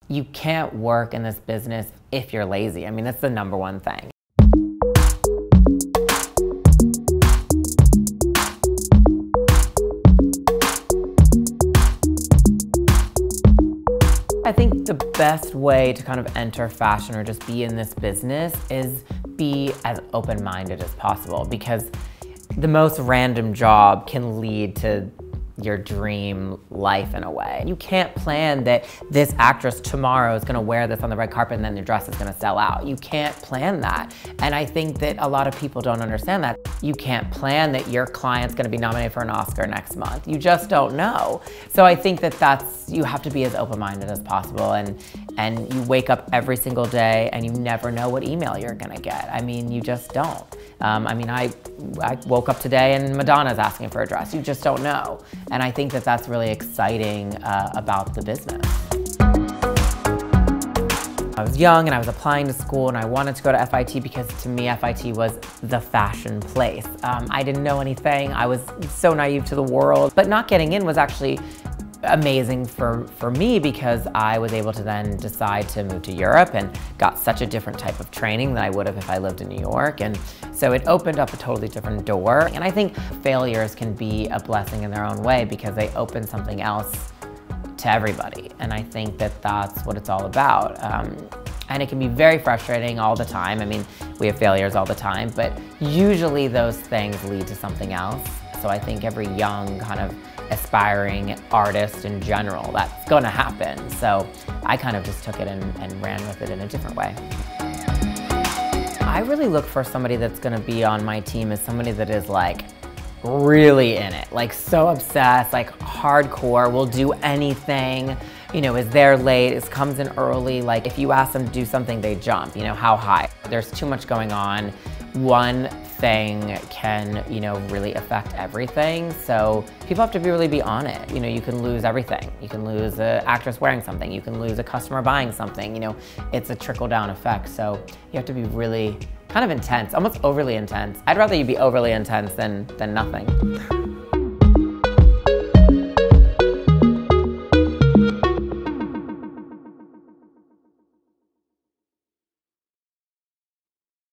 You can't work in this business if you're lazy. I mean, that's the #1 thing. I think the best way to kind of enter fashion or just be in this business is be as open-minded as possible, because the most random job can lead to your dream life in a way. You can't plan that this actress tomorrow is gonna wear this on the red carpet and then their dress is gonna sell out. You can't plan that. And I think that a lot of people don't understand that. You can't plan that your client's gonna be nominated for an Oscar next month. You just don't know. So I think that you have to be as open-minded as possible, and you wake up every single day and you never know what email you're gonna get. I mean, you just don't. I mean, I woke up today and Madonna's asking for a dress. You just don't know. And I think that that's really exciting about the business. I was young and I was applying to school and I wanted to go to FIT because to me FIT was the fashion place. I didn't know anything. I was so naive to the world. But not getting in was actually amazing for me, because I was able to then decide to move to Europe and got such a different type of training than I would have if I lived in New York. And so it opened up a totally different door. And I think failures can be a blessing in their own way because they open something else to everybody. And I think that that's what it's all about. And it can be very frustrating all the time. I mean, we have failures all the time, but usually those things lead to something else. So I think every young kind of aspiring artist in general, that's gonna happen. So I kind of just took it and ran with it in a different way. I really look for somebody that's gonna be on my team as somebody that is like really in it, like so obsessed, like hardcore, will do anything, you know, is there late, comes in early. Like if you ask them to do something, they jump, you know, how high. There's too much going on. One thing can, you know, really affect everything. So people have to really be on it. You know, you can lose everything. You can lose an actress wearing something. You can lose a customer buying something. You know, it's a trickle-down effect. So you have to be really kind of intense, almost overly intense. I'd rather you be overly intense than nothing.